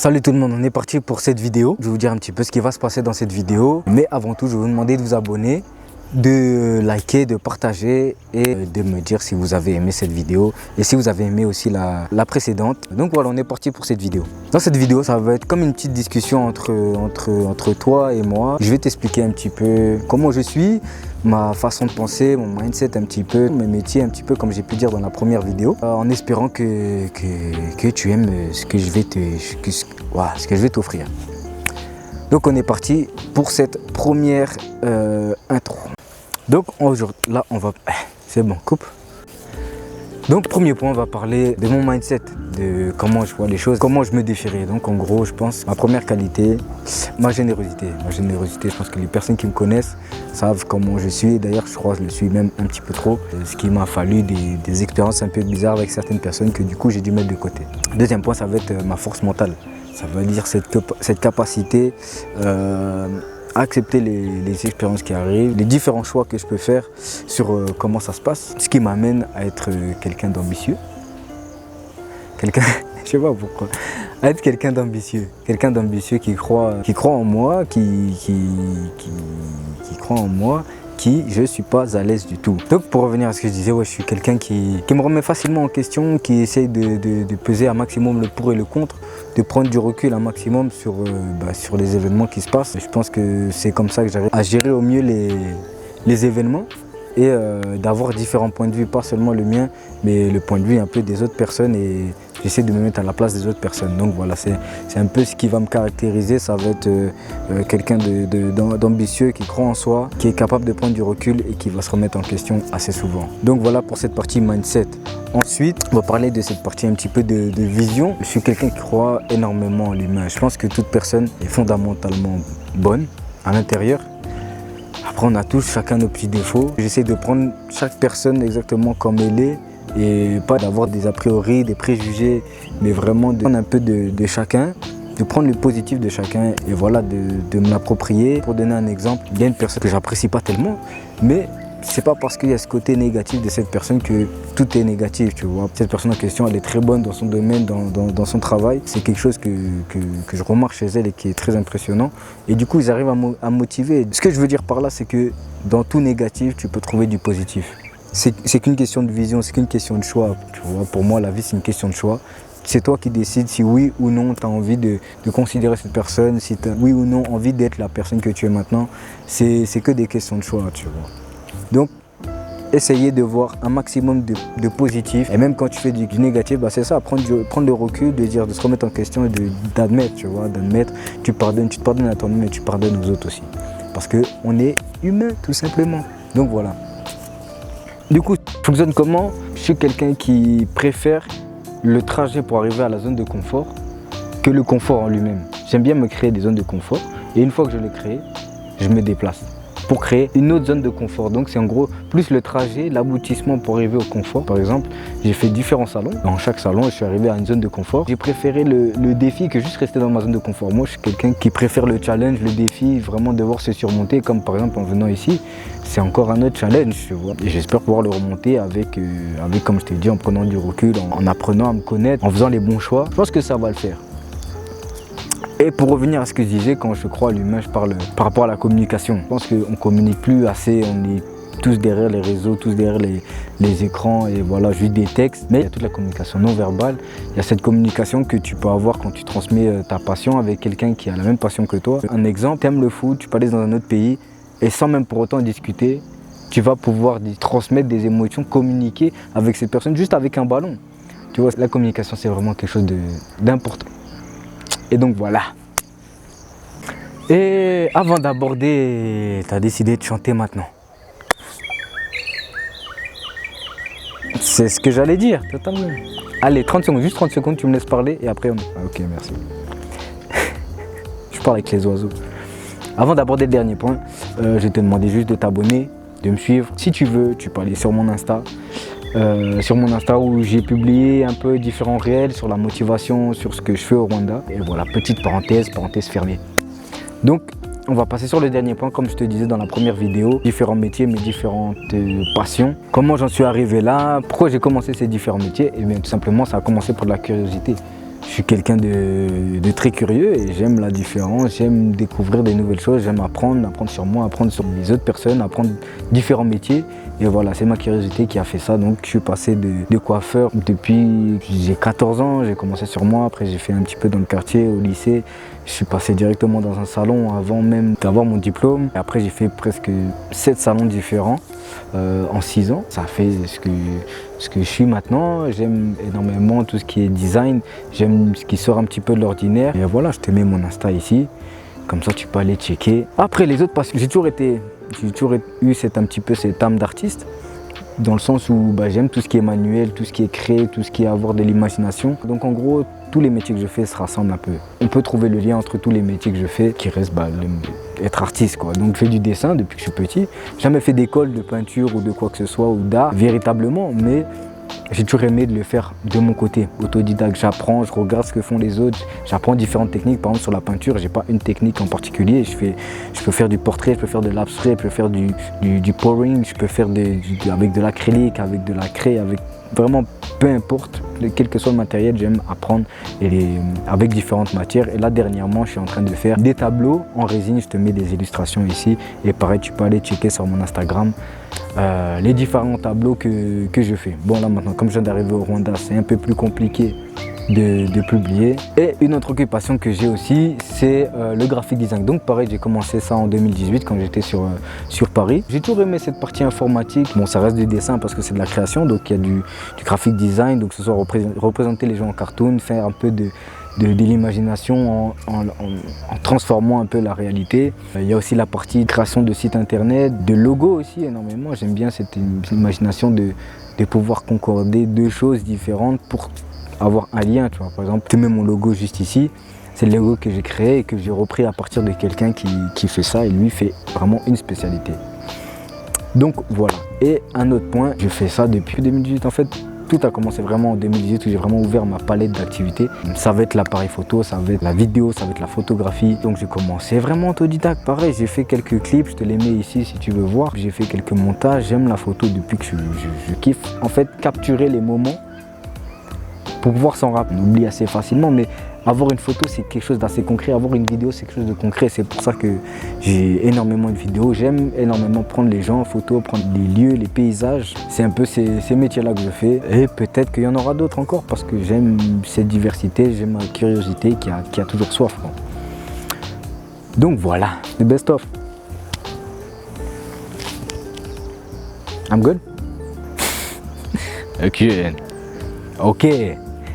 Salut tout le monde, on est parti pour cette vidéo. Je vais vous dire un petit peu ce qui va se passer dans cette vidéo. Mais avant tout, je vais vous demander de vous abonner, de liker, de partager et de me dire si vous avez aimé cette vidéo et si vous avez aimé aussi la précédente. Donc voilà, on est parti pour cette vidéo. Dans cette vidéo, ça va être comme une petite discussion entre toi et moi. Je vais t'expliquer un petit peu comment je suis, ma façon de penser, mon mindset un petit peu, mes métiers un petit peu comme j'ai pu dire dans la première vidéo, en espérant que tu aimes ce que je vais t'offrir. Donc on est parti pour cette première intro. Donc aujourd'hui, là on va... C'est bon, coupe. Donc premier point, on va parler de mon mindset, de comment je vois les choses, comment je me défierais. Donc en gros, je pense, ma première qualité, ma générosité. Ma générosité, je pense que les personnes qui me connaissent savent comment je suis. D'ailleurs, je crois que je le suis même un petit peu trop. Ce qui m'a fallu des expériences un peu bizarres avec certaines personnes que du coup, j'ai dû mettre de côté. Deuxième point, ça va être ma force mentale. Ça veut dire cette capacité à accepter les expériences qui arrivent, les différents choix que je peux faire sur comment ça se passe. Ce qui m'amène à être quelqu'un d'ambitieux. Je sais pas pourquoi. À être quelqu'un d'ambitieux. Quelqu'un d'ambitieux qui croit en moi, qui croit en moi, qui je suis pas à l'aise du tout. Donc pour revenir à ce que je disais, ouais, je suis quelqu'un qui me remet facilement en question, qui essaye de peser un maximum le pour et le contre, de prendre du recul un maximum sur les événements qui se passent. Je pense que c'est comme ça que j'arrive à gérer au mieux les événements et d'avoir différents points de vue, pas seulement le mien, mais le point de vue un peu des autres personnes et j'essaie de me mettre à la place des autres personnes. Donc voilà, c'est un peu ce qui va me caractériser. Ça va être quelqu'un d'ambitieux, qui croit en soi, qui est capable de prendre du recul et qui va se remettre en question assez souvent. Donc voilà pour cette partie mindset. Ensuite, on va parler de cette partie un petit peu de vision. Je suis quelqu'un qui croit énormément en l'humain. Je pense que toute personne est fondamentalement bonne à l'intérieur. Après, on a tous chacun nos petits défauts. J'essaie de prendre chaque personne exactement comme elle est et pas d'avoir des a priori, des préjugés, mais vraiment de prendre un peu de chacun, de prendre le positif de chacun et voilà, de me l'approprier. Pour donner un exemple, il y a une personne que j'apprécie pas tellement, mais c'est pas parce qu'il y a ce côté négatif de cette personne que tout est négatif, tu vois. Cette personne en question, elle est très bonne dans son domaine, dans son travail. C'est quelque chose que je remarque chez elle et qui est très impressionnant. Et du coup, ils arrivent à motiver. Ce que je veux dire par là, c'est que dans tout négatif, tu peux trouver du positif. C'est qu'une question de vision, c'est qu'une question de choix. Tu vois, pour moi, la vie, c'est une question de choix. C'est toi qui décides si oui ou non tu as envie de considérer cette personne, si tu as oui ou non envie d'être la personne que tu es maintenant. C'est que des questions de choix, tu vois. Donc, essayez de voir un maximum de positif. Et même quand tu fais du négatif, c'est ça, prendre le recul, de se remettre en question et d'admettre, tu vois, d'admettre. Tu te pardonnes à toi-même et tu pardonnes aux autres aussi. Parce qu'on est humain, tout simplement. Donc voilà. Du coup, je fonctionne comment? Je suis quelqu'un qui préfère le trajet pour arriver à la zone de confort que le confort en lui-même. J'aime bien me créer des zones de confort. Et une fois que je l'ai créé, je me déplace pour créer une autre zone de confort. Donc c'est en gros plus le trajet, l'aboutissement pour arriver au confort. Par exemple, j'ai fait différents salons. Dans chaque salon, je suis arrivé à une zone de confort. J'ai préféré le défi que juste rester dans ma zone de confort. Moi, je suis quelqu'un qui préfère le challenge, le défi, vraiment devoir se surmonter. Comme par exemple en venant ici, c'est encore un autre challenge, tu vois. Et j'espère pouvoir le remonter avec, comme je t'ai dit, en prenant du recul, en apprenant à me connaître, en faisant les bons choix. Je pense que ça va le faire. Et pour revenir à ce que je disais, quand je crois à l'humain, je parle par rapport à la communication. Je pense qu'on ne communique plus assez, on est tous derrière les réseaux, tous derrière les écrans et voilà, juste des textes. Mais il y a toute la communication non verbale, il y a cette communication que tu peux avoir quand tu transmets ta passion avec quelqu'un qui a la même passion que toi. Un exemple, tu aimes le foot, tu peux aller dans un autre pays et sans même pour autant discuter, tu vas pouvoir transmettre des émotions, communiquer avec cette personne juste avec un ballon. Tu vois, la communication, c'est vraiment quelque chose d'important. Et donc voilà. Et avant d'aborder, tu as décidé de chanter maintenant. C'est ce que j'allais dire, totalement. Allez, 30 secondes, juste 30 secondes, tu me laisses parler et après on... Ah, ok, merci. Je parle avec les oiseaux. Avant d'aborder le dernier point, je vais te demander juste de t'abonner, de me suivre. Si tu veux, tu peux aller sur mon Insta. Où j'ai publié un peu différents réels sur la motivation, sur ce que je fais au Rwanda. Et voilà, petite parenthèse fermée. Donc, on va passer sur le dernier point, comme je te disais dans la première vidéo. Différents métiers, mes différentes passions. Comment j'en suis arrivé là? Pourquoi j'ai commencé ces différents métiers? Et bien tout simplement, ça a commencé par de la curiosité. Je suis quelqu'un de très curieux et j'aime la différence, j'aime découvrir des nouvelles choses, j'aime apprendre sur moi, apprendre sur les autres personnes, apprendre différents métiers. Et voilà, c'est ma curiosité qui a fait ça. Donc je suis passé de coiffeur depuis j'ai 14 ans, j'ai commencé sur moi, après j'ai fait un petit peu dans le quartier, au lycée. Je suis passé directement dans un salon avant même d'avoir mon diplôme. Et après j'ai fait presque 7 salons différents en 6 ans. Ça fait ce que je suis maintenant. J'aime énormément tout ce qui est design, j'aime ce qui sort un petit peu de l'ordinaire. Et voilà, je te mets mon Insta ici, comme ça tu peux aller checker. Après les autres, parce que j'ai toujours eu cette âme d'artiste, dans le sens où j'aime tout ce qui est manuel, tout ce qui est créé, tout ce qui est avoir de l'imagination. Donc en gros, tous les métiers que je fais se rassemblent un peu. On peut trouver le lien entre tous les métiers que je fais, qui reste être artiste, quoi. Donc je fais du dessin depuis que je suis petit. Jamais fait d'école de peinture ou de quoi que ce soit, ou d'art, véritablement, mais j'ai toujours aimé de le faire de mon côté, autodidacte. J'apprends, je regarde ce que font les autres, j'apprends différentes techniques. Par exemple sur la peinture, j'ai pas une technique en particulier. Je peux faire du portrait, je peux faire de l'abstrait, je peux faire du pouring, je peux faire avec de l'acrylique, avec de la craie, avec vraiment peu importe, quel que soit le matériel, j'aime apprendre avec différentes matières. Et là dernièrement, je suis en train de faire des tableaux en résine, je te mets des illustrations ici. Et pareil, tu peux aller checker sur mon Instagram les différents tableaux que je fais. Bon là maintenant, comme je viens d'arriver au Rwanda, c'est un peu plus compliqué de publier. Et une autre occupation que j'ai aussi, c'est le graphic design. Donc pareil, j'ai commencé ça en 2018 quand j'étais sur Paris. J'ai toujours aimé cette partie informatique. Bon, ça reste du dessin parce que c'est de la création, donc il y a du graphic design, donc ce soit représenter les gens en cartoon, faire un peu de l'imagination en transformant un peu la réalité. Il y a aussi la partie création de sites internet, de logos aussi énormément. J'aime bien cette imagination de pouvoir concorder deux choses différentes pour avoir un lien, tu vois. Par exemple, tu mets mon logo juste ici, c'est le logo que j'ai créé et que j'ai repris à partir de quelqu'un qui fait ça, et lui fait vraiment une spécialité. Donc voilà. Et un autre point, je fais ça depuis 2018 en fait. Tout a commencé vraiment en 2018 où j'ai vraiment ouvert ma palette d'activités. Ça va être l'appareil photo, ça va être la vidéo, ça va être la photographie. Donc j'ai commencé vraiment autodidacte. Pareil, j'ai fait quelques clips, je te les mets ici si tu veux voir. J'ai fait quelques montages, j'aime la photo depuis que je kiffe. En fait, capturer les moments pour pouvoir s'en rappeler. On oublie assez facilement, mais avoir une photo, c'est quelque chose d'assez concret. Avoir une vidéo, c'est quelque chose de concret. C'est pour ça que j'ai énormément de vidéos. J'aime énormément prendre les gens en photo, prendre les lieux, les paysages. C'est un peu ces métiers-là que je fais. Et peut-être qu'il y en aura d'autres encore parce que j'aime cette diversité, j'aime ma curiosité qui a toujours soif, quoi. Donc voilà, the best of. I'm good? Ok.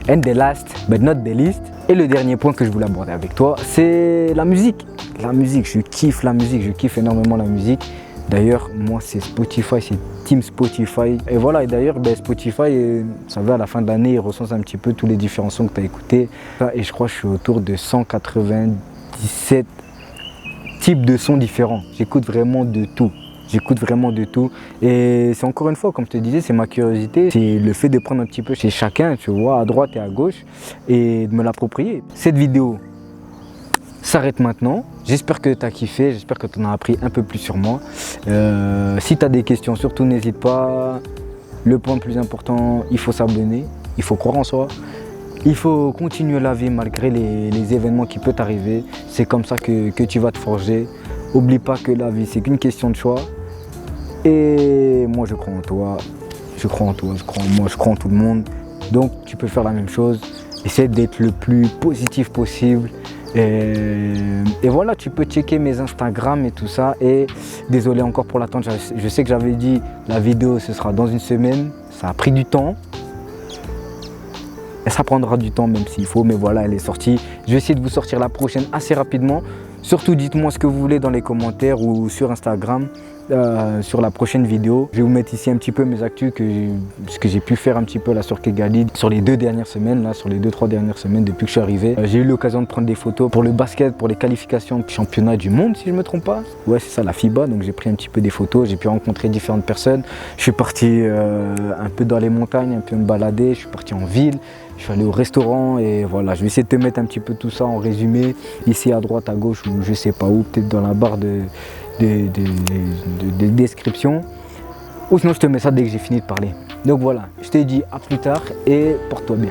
And the last, but not the least. Et le dernier point que je voulais aborder avec toi, c'est la musique. La musique, je kiffe la musique, je kiffe énormément la musique. D'ailleurs, moi, c'est Spotify, c'est Team Spotify. Et voilà, et d'ailleurs, Spotify, ça va à la fin de l'année, il recense un petit peu tous les différents sons que tu as écoutés. Et je crois que je suis autour de 197 types de sons différents. J'écoute vraiment de tout. J'écoute vraiment de tout et c'est encore une fois, comme je te disais, c'est ma curiosité, c'est le fait de prendre un petit peu chez chacun, tu vois, à droite et à gauche et de me l'approprier. Cette vidéo s'arrête maintenant, j'espère que tu as kiffé, j'espère que tu en as appris un peu plus sur moi. Si tu as des questions, surtout n'hésite pas. Le point le plus important, il faut s'abonner, il faut croire en soi. Il faut continuer la vie malgré les événements qui peuvent arriver, c'est comme ça que tu vas te forger. Oublie pas que la vie, c'est qu'une question de choix. Et moi, je crois en toi. Je crois en toi, je crois en moi, je crois en tout le monde. Donc, tu peux faire la même chose. Essaie d'être le plus positif possible. Et voilà, tu peux checker mes Instagram et tout ça. Et désolé encore pour l'attente. Je sais que j'avais dit la vidéo, ce sera dans une semaine. Ça a pris du temps. Et ça prendra du temps même s'il faut. Mais voilà, elle est sortie. Je vais essayer de vous sortir la prochaine assez rapidement. Surtout, dites-moi ce que vous voulez dans les commentaires ou sur Instagram sur la prochaine vidéo. Je vais vous mettre ici un petit peu mes actus, ce que j'ai pu faire un petit peu là sur Kigali sur les 2 dernières semaines, là, sur les 2-3 dernières semaines depuis que je suis arrivé. J'ai eu l'occasion de prendre des photos pour le basket, pour les qualifications du championnat du monde, si je ne me trompe pas. Ouais, c'est ça, la FIBA. Donc j'ai pris un petit peu des photos, j'ai pu rencontrer différentes personnes. Je suis parti un peu dans les montagnes, un peu me balader. Je suis parti en ville. Je suis allé au restaurant et voilà, je vais essayer de te mettre un petit peu tout ça en résumé, ici à droite, à gauche ou je sais pas où, peut-être dans la barre de description. Ou sinon je te mets ça dès que j'ai fini de parler. Donc voilà, je te dis à plus tard et porte-toi bien.